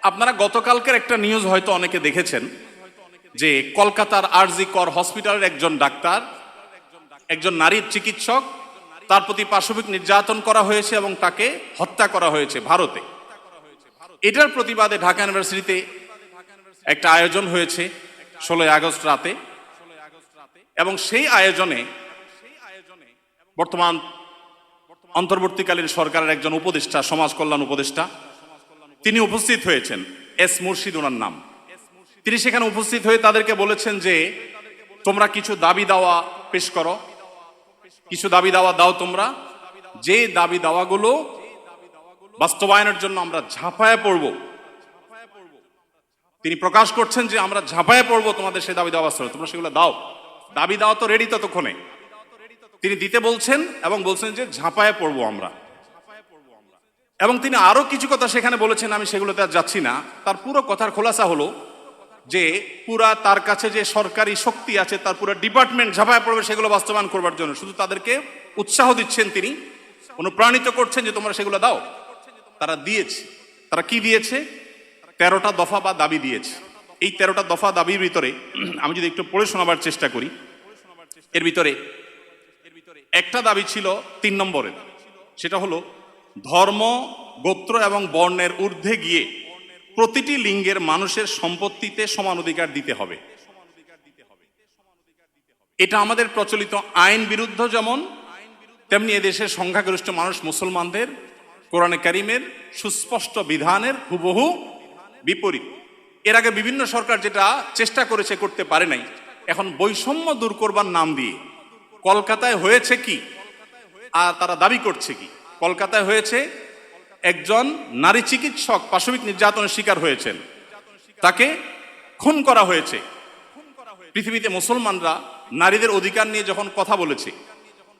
আপনারা গতকালকের একটা নিউজ হয়তো অনেকে দেখেছেন যে কলকাতার আরজি কর হসপিটালের একজন ডাক্তার, একজন নারীর চিকিৎসক, তার প্রতি পাশবিক নির্যাতন করা হয়েছে এবং তাকে হত্যা করা হয়েছে ভারতে। এটার প্রতিবাদে ঢাকা ইউনিভার্সিটিতে একটা আয়োজন হয়েছে 16 আগস্ট রাতে, এবং সেই আয়োজনে বর্তমান অন্তর্বর্তীকালীন সরকারের একজন উপদেষ্টা, সমাজ কল্যাণ উপদেষ্টা, তিনি উপস্থিত হয়েছেন। এস মুর্শিদ ওনার নাম। তিনি সেখানে উপস্থিত হয়ে তাদেরকে বলেছেন যে তোমরা কিছু দাবি দাওয়া পেশ করো, কিছু দাবি দাওয়া দাও তোমরা, যে দাবি দাওয়াগুলো বাস্তবায়নের জন্য আমরা ঝাঁপায়ে পড়ব। তিনি প্রকাশ করছেন যে আমরা ঝাঁপায়ে পড়ব তোমাদের সেই দাবি দাওয়া বাস্তবায়ন, তোমরা সেগুলো দাও। দাবি দাওয়া তো রেডি ততক্ষণে, তিনি দিতে বলছেন এবং বলছেন যে ঝাঁপায়ে পড়ব আমরা। এবং তিনি আরো কিছু কথা সেখানে বলেছেন, আমি সেগুলোতে আর যাচ্ছি না। তার পুরো কথার খোলাসা হলো যে পুরা তার কাছে যে সরকারি শক্তি আছে, তার পুরো ডিপার্টমেন্ট ঝাঁপায়ে পড়বে সেগুলো বাস্তবায়ন করবার জন্য। শুধু তাদেরকে উৎসাহ দিচ্ছেন, তিনি অনুপ্রাণিত করছেন যে তোমরা সেগুলো দাও। তারা দিয়েছে। তারা কি দিয়েছে? 13টা দফা বা দাবি দিয়েছে। এই 13টা দফা দাবির ভিতরে আমি যদি একটু পড়ে শোনাবার চেষ্টা করি, এর ভিতরে একটা দাবি ছিল 3 নম্বরের, সেটা হলো ধর্ম, গোত্র এবং বর্ণের ঊর্ধ্বে গিয়ে প্রতিটি লিঙ্গের মানুষের সম্পত্তিতে সমান অধিকার দিতে হবে। এটা আমাদের প্রচলিত আইন বিরুদ্ধ যেমন, তেমনি এদেশের সংখ্যাগরিষ্ঠ মানুষ মুসলমানদের কোরআনে কারিমের সুস্পষ্ট বিধানের হুবহু বিপরীত। এর আগে বিভিন্ন সরকার যেটা চেষ্টা করেছে, করতে পারে নাই। এখন বৈষম্য দূর করবার নাম দিয়ে কলকাতায় হয়েছে কি, আর তারা দাবি করছে কি? কলকাতায় হয়েছে একজন নারী চিকিৎসক পাশবিক নির্যাতনের শিকার হয়েছেন, তাকে খুন করা হয়েছে। পৃথিবীতে মুসলমানরা নারীদের অধিকার নিয়ে যখন কথা বলেছে,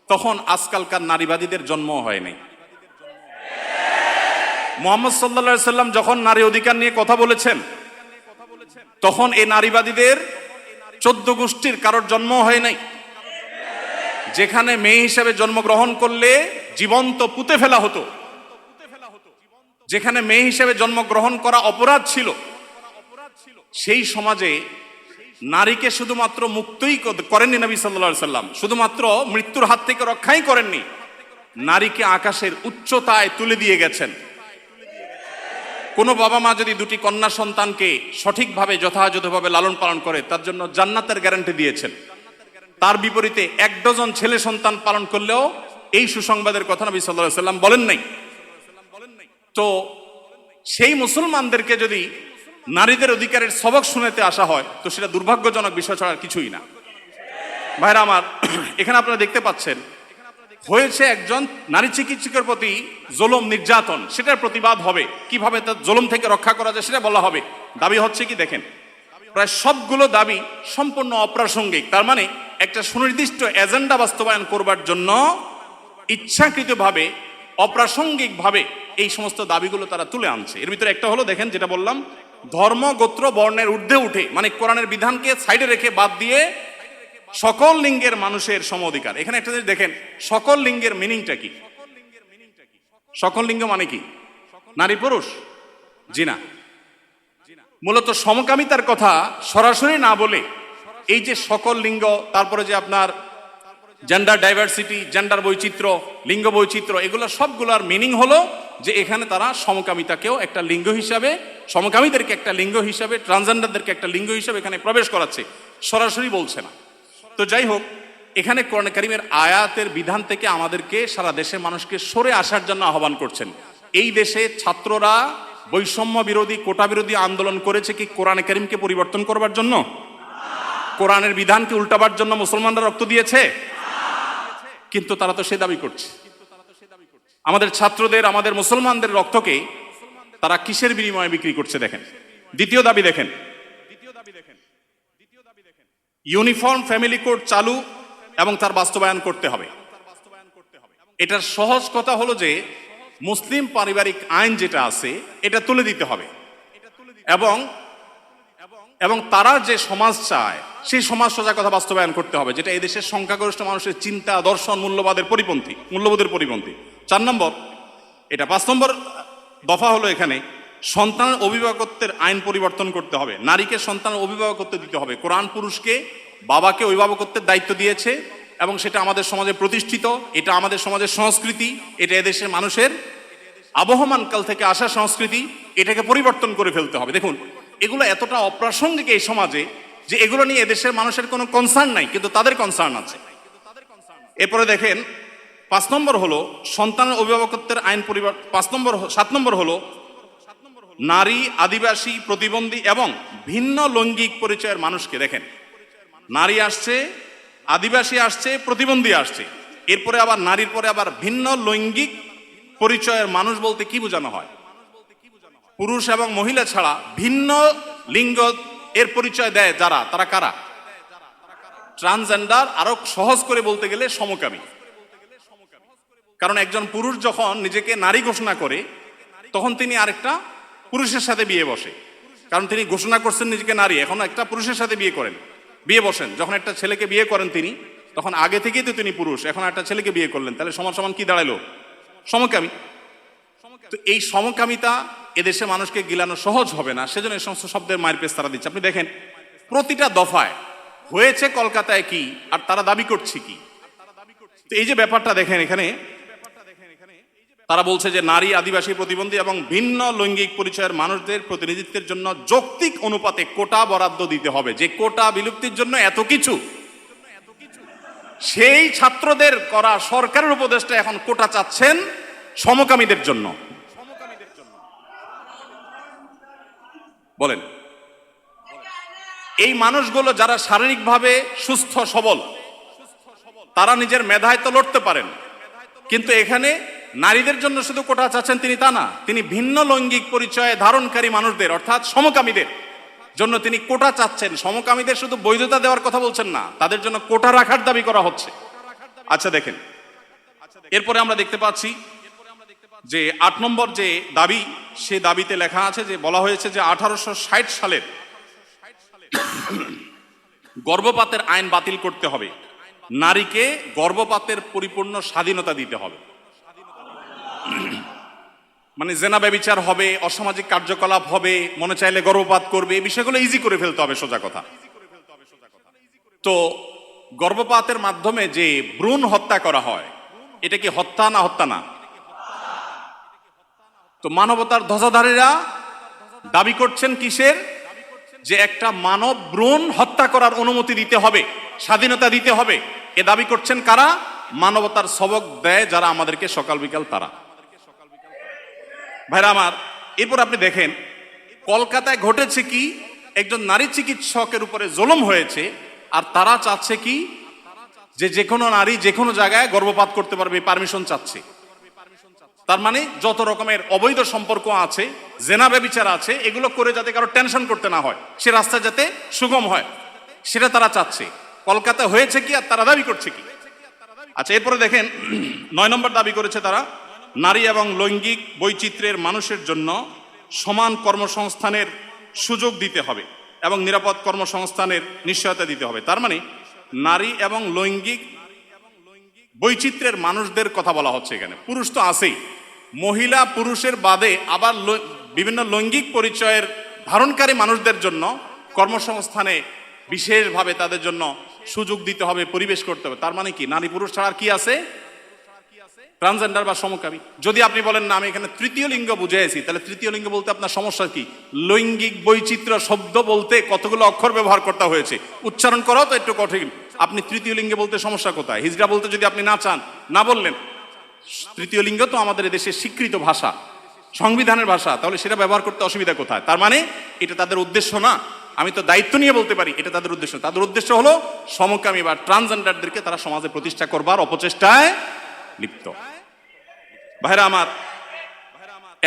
তখন আজকালকার নারীবাদীদের জন্ম হয় নাই। মুহাম্মদ সাল্লাল্লাহু আলাইহি সাল্লাম যখন নারী অধিকার নিয়ে কথা বলেছেন, তখন এই নারীবাদীদের 14 গোষ্ঠীর কারোর জন্ম হয় নাই। যেখানে মেয়ে হিসেবে জন্মগ্রহণ করলে জীবন্ত পুঁতে ফেলা হতো, যেখানে মেয়ে হিসেবে জন্মগ্রহণ করা অপরাধ ছিল, সেই সমাজে নারীকে শুধুমাত্র মুক্তই করেননি নবী সাল্লাল্লাহু আলাইহি সাল্লাম, শুধুমাত্র মৃত্যুর হাত থেকে রক্ষাই করেননি, নারীকে আকাশের উচ্চতায় তুলে দিয়ে গেছেন। কোনো বাবা মা যদি 2টি কন্যা সন্তানকে সঠিকভাবে যথাযথভাবে লালন পালন করে, তার জন্য জান্নাতের গ্যারান্টি দিয়েছেন। তার বিপরীতে 1 ডজন ছেলে সন্তান পালন করলেও এই সুসংবাদের কথা নবী সাল্লাল্লাহু আলাইহি সাল্লাম বলেন নাই। তো সেই মুসলমানদেরকে যদি নারীদের অধিকারের সবক শুনাতে আসা হয়, তো সেটা দুর্ভাগ্যজনক বিষয় ছাড়া আর কিছুই না। ভাইরা আমার, এখানে আপনারা দেখতে পাচ্ছেন হয়েছে একজন নারী চিকিৎসকের প্রতি জুলুম নির্যাতন, সেটার প্রতিবাদ হবে। কিভাবে তার জুলুম থেকে রক্ষা করা যায় সেটা বলা হবে। দাবি হচ্ছে কি দেখেন, প্রায় সবগুলো দাবি সম্পূর্ণ অপ্রাসঙ্গিক। তার মানে একটা সুনির্দিষ্ট এজেন্ডা বাস্তবায়ন করবার জন্য ইচ্ছাকৃতভাবে অপ্রাসঙ্গিকভাবে এই সমস্ত দাবিগুলো তারা তুলে আনছে। এর ভিতরে একটা হলো, দেখেন যেটা বললাম, ধর্ম, গোত্র, বর্ণের ঊর্ধ্বে উঠে, মানে কোরআনের বিধানকে সাইডে রেখে বাদ দিয়ে সকল লিঙ্গের মানুষের সম অধিকার। এখানে একটা জিনিস দেখেন, সকল লিঙ্গের মিনিংটা কি? সকল লিঙ্গ মানে কি? নারী পুরুষ? জি না। মূলত সমকামিতার কথা সরাসরি না বলে এই যে সকল লিঙ্গ, তারপরে যে আপনার জেন্ডার ডাইভার্সিটি, জেন্ডার বৈচিত্র্য, লিঙ্গ বৈচিত্র্য, এগুলো সবগুলোর মিনিং হলো যে এখানে তারা সমকামিতাকেও একটা লিঙ্গ হিসাবে, সমকামীদেরকে একটা লিঙ্গ হিসাবে, ট্রান্সজেন্ডারদেরকে একটা লিঙ্গ হিসাবে এখানে প্রবেশ করাচ্ছে, সরাসরি বলছে না। তো যাই হোক, এখানে কোরআন কারীমের আয়াতের বিধান থেকে আমাদেরকে, সারা দেশের মানুষকে সরে আসার জন্য আহ্বান করছেন। এই দেশে ছাত্ররা বৈষম্য বিরোধী, কোটা বিরোধী আন্দোলন করেছে কি কোরআন কারীমকে পরিবর্তন করবার জন্য? কোরআনের বিধানকে উল্টাবার জন্য মুসলমানরা রক্ত দিয়েছে? কিন্তু তারা তো সে দাবি করছে। আমাদের ছাত্রদের, আমাদের মুসলমানদের রক্তকে তারা কিসের বিনিময়ে বিক্রি করছে দেখেন। দ্বিতীয় দাবি দেখেন, ইউনিফর্ম ফ্যামিলি কোড চালু এবং তার বাস্তবায়ন করতে হবে। এটার সহজ কথা হলো যে মুসলিম পারিবারিক আইন যেটা আছে এটা তুলে দিতে হবে, এবং তারা যে সমাজ চায় সেই সমাজ সোজা কথা বাস্তবায়ন করতে হবে, যেটা এই দেশের সংখ্যাগরিষ্ঠ মানুষের চিন্তা, দর্শন, মূল্যবোধের পরিপন্থী। 4 নম্বর, এটা 5 নম্বর দফা হলো এখানে সন্তানের অভিভাবকত্বের আইন পরিবর্তন করতে হবে, নারীকে সন্তানের অভিভাবকত্ব দিতে হবে। কোরআন পুরুষকে বাবাকে অভিভাবকত্বের দায়িত্ব দিয়েছে এবং সেটা আমাদের সমাজে প্রতিষ্ঠিত, এটা আমাদের সমাজের সংস্কৃতি, এটা এদেশের মানুষের আবহমান কাল থেকে আসা সংস্কৃতি, এটাকে পরিবর্তন করে ফেলতে হবে। দেখুন, এগুলো এতটা অপ্রাসঙ্গিক এই সমাজে যে এগুলো নিয়ে এদেশের মানুষের কোনো কনসার্ন নাই, কিন্তু তাদের কনসার্ন আছে। এরপরে দেখেন 5 নম্বর হলো সন্তানের অভিভাবকত্বের আইন পরিবর্তন। 7 নম্বর হলো নারী, আদিবাসী, প্রতিবন্ধী এবং ভিন্ন লৈঙ্গিক পরিচয়ের মানুষকে, দেখেন নারী আসছে, আদিবাসী আসছে, প্রতিবন্ধী আসছে, এরপরে আবার নারীর পরে আবার ভিন্ন লৈঙ্গিক পরিচয়ের মানুষ বলতে কি বোঝানো হয়? পুরুষ এবং মহিলা ছাড়া ভিন্ন লিঙ্গ এর পরিচয় দেয় যারা, তারা কারা? ট্রান্সজেন্ডার, আরো সহজ করে বলতে গেলে সমকামী। কারণ একজন পুরুষ যখন নিজেকে নারী ঘোষণা করে তখন তিনি আরেকটা পুরুষের সাথে বিয়ে বসে, কারণ তিনি ঘোষণা করছেন নিজেকে নারী, এখন একটা পুরুষের সাথে বিয়ে বসেন। যখন একটা ছেলেকে বিয়ে করেন তিনি, তখন আগে থেকেই তো তিনি পুরুষ, এখন একটা ছেলেকে বিয়ে করলেন, তাহলে সমান সমান কি দাঁড়ালো? সমকামী। তো এই সমকামিতা এদেশে মানুষকে গিলানো সহজ হবে না, সেজন্য এই সমস্ত শব্দের মায়ের পেশ তারা দিচ্ছে। আপনি দেখেন প্রতিটা দফায় হয়েছে কলকাতায় কি আর তারা দাবি করছে কি। তো এই যে ব্যাপারটা দেখেন, এখানে তারা বলছে যে নারী, আদিবাসী, প্রতিবন্ধী এবং ভিন্ন লৈঙ্গিক পরিচয়ের মানুষদের প্রতিনিধিত্বের জন্য যৌক্তিক অনুপাতে কোটা বরাদ্দ দিতে হবে। যে কোটা বিলুপ্তির জন্য এত কিছু, সেই ছাত্রদের করা সরকারের উপদেষ্টা এখন কোটা চাচ্ছেন সমকামীদের জন্য। বলেন, এই মানুষগুলো যারা শারীরিকভাবে সুস্থ সবল, তারা নিজের মেধায় তো লড়তে পারেন, কিন্তু এখানে নারীদের জন্য শুধু কোটা চাচ্ছেন তিনি তা না, তিনি ভিন্ন লৈঙ্গিক পরিচয় ধারণকারী মানুষদের অর্থাৎ সমকামীদের জন্য তিনি কোটা চাচ্ছেন। সমকামীদের শুধু বৈধতা দেওয়ার কথা বলছেন না, তাদের জন্য কোটা রাখার দাবি করা হচ্ছে। আচ্ছা দেখেন, এরপরে আমরা দেখতে পাচ্ছি যে 8 নম্বর যে দাবি, সে দাবিতে লেখা আছে যে বলা হয়েছে যে 1860 সালের গর্ভপাতের আইন বাতিল করতে হবে, নারীকে গর্ভপাতের পরিপূর্ণ স্বাধীনতা দিতে হবে। মানে জেনা ব্যভিচার হবে, অসামাজিক কার্যকলাপ হবে, মনে চাইলে গর্ভপাত করবে, এই বিষয়গুলো ইজি করে ফেলতে হবে, সোজা কথা। তো গর্ভপাতের মাধ্যমে যে ভ্রূণ হত্যা করা হয়, এটা কি হত্যা না? হত্যা না। তো মানবতার ধ্বজাধারীরা দাবি করছেন কিসের? যে একটা মানব ভ্রূণ হত্যা করার অনুমতি দিতে হবে, স্বাধীনতা দিতে হবে। এ দাবি করছেন কারা? মানবতার সবক দেয় যারা আমাদেরকে সকাল বিকাল, তারা। ভাইরা আমার, এরপর আপনি দেখেন কলকাতায় ঘটেছে কি, একজন নারী চিকিৎসকের উপরে জুলুম হয়েছে, আর তারা চাচ্ছে কি যে যে কোনো নারী যে কোনো জায়গায় গর্ভপাত করতে পারবে, পারমিশন চাচ্ছে। তার মানে যত রকমের অবৈধ সম্পর্ক আছে, জেনা ব্যভিচার আছে, এগুলো করে যাতে কারো টেনশন করতে না হয়, সে রাস্তা যাতে সুগম হয়, সেটা তারা চাচ্ছে। কলকাতা হয়েছে কি আর তারা দাবি করছে কি? আচ্ছা, এরপরে দেখেন 9 নম্বর দাবি করেছে তারা, নারী এবং লৈঙ্গিক বৈচিত্র্যের মানুষের জন্য সমান কর্মসংস্থানের সুযোগ দিতে হবে এবং নিরাপদ কর্মসংস্থানের নিশ্চয়তা দিতে হবে। তার মানে নারী এবং লৈঙ্গিক বৈচিত্র্যের মানুষদের কথা বলা হচ্ছে এখানে। পুরুষ তো আছেই, মহিলা পুরুষের বাদে আবার বিভিন্ন লৈঙ্গিক পরিচয়ের ধারণকারী মানুষদের জন্য কর্মসংস্থানে বিশেষভাবে তাদের জন্য সুযোগ দিতে হবে, পরিবেশ করতে হবে। তার মানে কি নারী পুরুষ ছাড়া আর কি আছে? ট্রান্সজেন্ডার বা সমকামী। যদি আপনি বলেন না আমি এখানে তৃতীয় লিঙ্গ বুঝাইছি, তাহলে তৃতীয় লিঙ্গ বলতে আপনার সমস্যা কি? লৈঙ্গিক বৈচিত্র্য শব্দ বলতে কতগুলো অক্ষর ব্যবহার করতে হয়েছে, উচ্চারণ করাও তো একটু কঠিন। আপনি তৃতীয় লিঙ্গে বলতে সমস্যা কোথায়? হিজড়া বলতে যদি আপনি না চান, না বললেন। তৃতীয় লিঙ্গ তো আমাদের দেশের স্বীকৃত ভাষা, সংবিধানের ভাষা, তাহলে সেটা ব্যবহার করতে অসুবিধা কোথায়? তার মানে এটা তাদের উদ্দেশ্য না। আমি তো দায়িত্ব নিয়ে বলতে পারি এটা তাদের উদ্দেশ্য। তাদের উদ্দেশ্য হলো সমকামী বা ট্রান্সজেন্ডারদেরকে তারা সমাজে প্রতিষ্ঠা করবার অপচেষ্টায় লিপ্ত। ভাইরা আমার,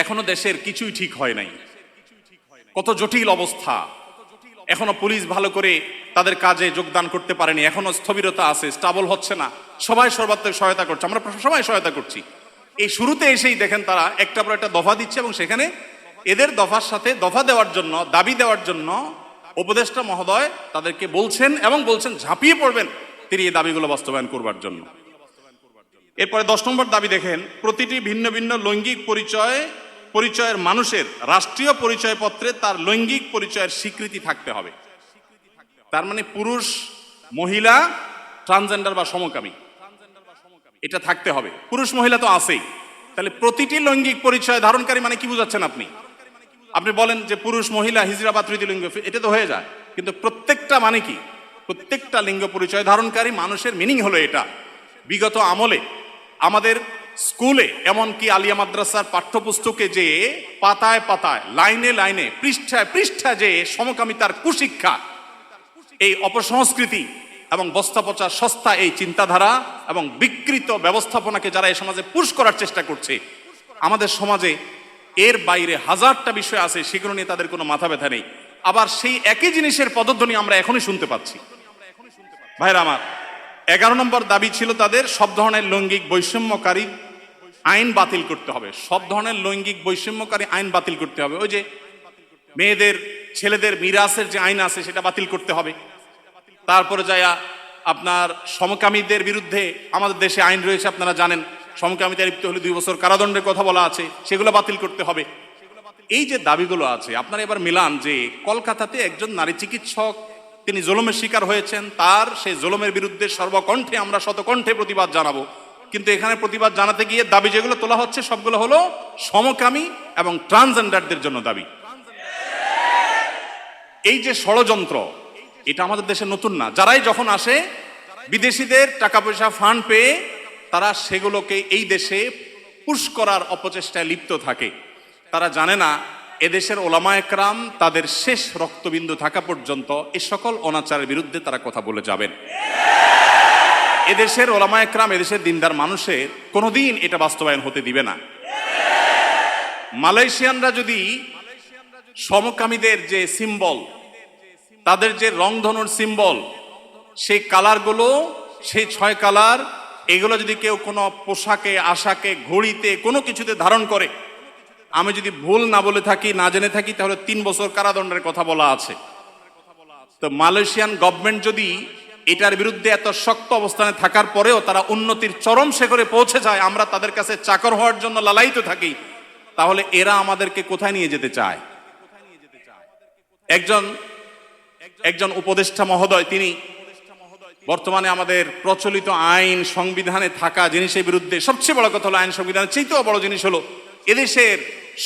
এখনো দেশের কিছুই ঠিক হয় নাই, কত জটিল অবস্থা। এখনো পুলিশ ভালো করে তাদের কাজে যোগদান করতে পারেনি, এখনো স্থবিরতা আছে, স্টাবল হচ্ছে না। সবাই সর্বাত্মক সহায়তা করছে, আমরা সবাই সহায়তা করছি। এই শুরুতে এসেই দেখেন তারা একটা পর একটা দফা দিচ্ছে এবং সেখানে এদের দফার সাথে দফা দেওয়ার জন্য, দাবি দেওয়ার জন্য উপদেষ্টা মহোদয় তাদেরকে বলছেন এবং বলছেন ঝাঁপিয়ে পড়বেন তিনি এই দাবিগুলো বাস্তবায়ন করবার জন্য। এরপরে 10 নম্বর দাবি দেখেন, প্রতিটি ভিন্ন ভিন্ন লৈঙ্গিক পরিচয় পরিচয়ের মানুষের রাষ্ট্রীয় পরিচয়পত্রে তার লৈঙ্গিক পরিচয়ের স্বীকৃতি থাকতে হবে। তার মানে পুরুষ, মহিলা, ট্রান্সজেন্ডার বা সমকামী এটা থাকতে হবে। পুরুষ মহিলা তো আছেই, তাহলে প্রতিটি লৈঙ্গিক পরিচয় ধারণকারী মানে কি বুঝাচ্ছেন আপনি? আপনি বলেন যে পুরুষ, মহিলা, হিজড়া বা তৃতীয় লিঙ্গ, এটা তো হয়ে যায়, কিন্তু প্রত্যেকটা মানে কি? প্রত্যেকটা লিঙ্গ পরিচয় ধারণকারী মানুষের মিনিং হলো এটা। বিগত আমলে আমাদের স্কুলে, এমনকি আলিয়া মাদ্রাসার পাঠ্যপুস্তকে যে পাতায় পাতায়, লাইনে লাইনে, পৃষ্ঠায় পৃষ্ঠায় যে সমকামিতার কুশিক্ষা, এই অপসংস্কৃতি এবং বস্তাপচা সস্তা এই চিন্তাধারা এবং বিকৃত ব্যবস্থাপনাকে যারা এই সমাজে পুশ করার চেষ্টা করছে, আমাদের সমাজে এর বাইরে হাজারটা বিষয় আছে, সেগুলো নিয়ে তাদের কোনো মাথা ব্যথা নেই। আবার সেই একই জিনিসের পদধ্বনি আমরা এখনই শুনতে পাচ্ছি। ভাইরা আমার, 11 নম্বর দাবি ছিল তাদের, সব ধরনের লৈঙ্গিক বৈষম্যকারী আইন বাতিল করতে হবে। সব ধরনের লৈঙ্গিক বৈষম্যকারী আইন বাতিল করতে হবে। ওই যে মেয়েদের, ছেলেদের মিরাসের যে আইন আছে সেটা বাতিল করতে হবে। তারপরে যায়া আপনার সমকামীদের বিরুদ্ধে আমাদের দেশে আইন রয়েছে, আপনারা জানেন, সমকামিতা লিপ্ত হলে 2 বছর কারাদণ্ডের কথা বলা আছে, সেগুলো বাতিল করতে হবে। এই যে দাবিগুলো আছে, আপনারা এবার মিলান যে কলকাতাতে একজন নারী চিকিৎসক, তিনি জুলুমের শিকার হয়েছেন, তার সেই জুলুমের বিরুদ্ধে সর্বকণ্ঠে আমরা শতকণ্ঠে প্রতিবাদ জানাবো, কিন্তু এখানে প্রতিবাদ জানাতে গিয়ে দাবি যেগুলো তোলা হচ্ছে সবগুলো হলো সমকামী এবং ট্রান্সজেন্ডারদের জন্য দাবি। এই যে ষড়যন্ত্র, এটা আমাদের দেশে নতুন না। যারাই যখন আসে, বিদেশিদের টাকা পয়সা ফান্ড পেয়ে তারা সেগুলোকে এই দেশে পুশ করার অপচেষ্টায় লিপ্ত থাকে। তারা জানে না এদেশের ওলামা একরাম তাদের শেষ রক্তবিন্দু থাকা পর্যন্ত এ সকল অনাচারের বিরুদ্ধে তারা কথা বলে যাবেন। এদেশের ওলামা একরাম, এদেশের দিনদার মানুষের কোনোদিন এটা বাস্তবায়ন হতে দিবে না। মালয়েশিয়ানরা যদি সমকামীদের যে সিম্বল, তাদের যে রংধনুর সিম্বল, সেই কালারগুলো, সেই 6 কালার, এগুলো যদি কেউ কোনো পোশাকে, আশাকে, ঘড়িতে, কোনো কিছুতে ধারণ করে, আমি যদি ভুল না বলে থাকি, না জেনে থাকি, তাহলে 3 বছর কারাদণ্ডের কথা বলা আছে। তো মালয়েশিয়ান গভর্নমেন্ট যদি এটার বিরুদ্ধে এত শক্ত অবস্থানে থাকার পরেও তারা উন্নতির চরম শিখরে পৌঁছে যায়, আমরা তাদের কাছে চাকর হওয়ার জন্য লালায়িত থাকি, তাহলে এরা আমাদেরকে কোথায় নিয়ে যেতে চায়? একজন উপদেষ্টা মহোদয়, তিনি বর্তমানে আমাদের প্রচলিত আইন সংবিধানে থাকা জিনিসের বিরুদ্ধে, সবচেয়ে বড় কথা হলো আইন সংবিধানের চাইতেও বড় জিনিস হলো এদেশের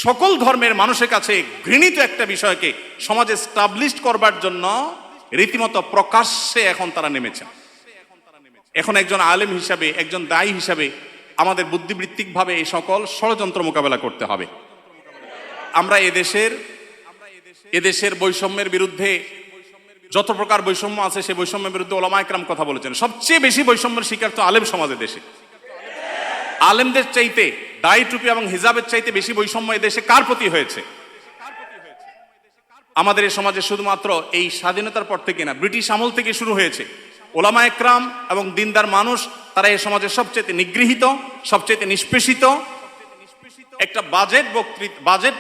সকল ধর্মের মানুষের কাছে ঘৃণিত একটা বিষয়কে সমাজে স্টাবলিশড করবার জন্য রীতিমতো প্রকাশ্যে এখন তারা নেমেছে। এখন একজন আলেম হিসাবে, একজন দায়ী হিসাবে আমাদের বুদ্ধিবৃত্তিকভাবে এই সকল ষড়যন্ত্র মোকাবেলা করতে হবে। আমরা এদেশের বৈষম্যের বিরুদ্ধে, যত প্রকার বৈষম্য আছে সেই বৈষম্যের বিরুদ্ধে ওলামা একরাম কথা বলেছেন। সবচেয়ে বেশি বৈষম্যের শিকার তো আলেম সমাজের দেশে। আলেমদের চাইতে, দাড়ি টুপি এবং হিজাবের চাইতে বেশি বৈষম্য এদেশে কার প্রতি হয়েছে? আমাদের এই সমাজে শুধুমাত্র এই স্বাধীনতার পর থেকে না, ব্রিটিশ আমল থেকে শুরু হয়েছে। ওলামা একরাম এবং দিনদার মানুষ, তারা এই সমাজের সবচেয়ে নিগৃহীত, সবচেয়ে নিষ্পেষিত। একটা বাজেট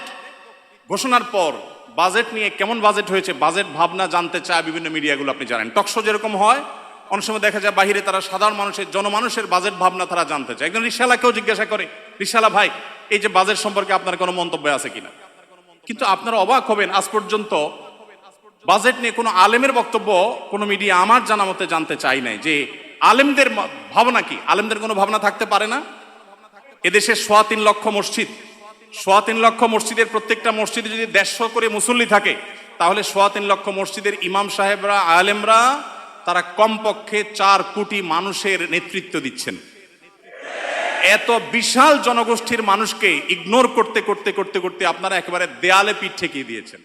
ঘোষণার পর বাজেট নিয়ে কেমন বাজেট হয়েছে, বাজেট ভাবনা জানতে চায় বিভিন্ন মিডিয়াগুলো, আপনি জানেন। টকশো যেরকম হয়, অনেক সময় দেখা যায় বাহিরে তারা সাধারণ মানুষের, জনমানুষের বাজেট ভাবনা তারা জানতে চায়। একজন রিকশাওয়ালাকেও জিজ্ঞাসা করে, রিকশাওয়ালা ভাই, এই যে বাজেট সম্পর্কে আপনার কোনো মন্তব্য আছে কিনা? কিন্তু আপনারা অবাক হবেন, আজ পর্যন্ত বাজেট নিয়ে কোনো আলেমের বক্তব্য কোনো মিডিয়া আমার জানা মতে জানতে চাই নাই, যে আলেমদের ভাবনা কি। আলেমদের কোনো ভাবনা থাকতে পারে না? এদেশে 3.25 লক্ষ মসজিদ, 3.25 লক্ষ মসজিদের প্রত্যেকটা মসজিদে যদি 150 করে মুসল্লি থাকে, তাহলে 3.25 লক্ষ মসজিদের ইমাম সাহেবরা, আলেমরা, তারা কমপক্ষে 4 কোটি মানুষের নেতৃত্ব দিচ্ছেন। এত বিশাল জনগোষ্ঠীর মানুষকে ইগনোর করতে করতে করতে করতে আপনারা একেবারে দেয়ালে পিঠ ঠেকিয়ে দিয়েছেন।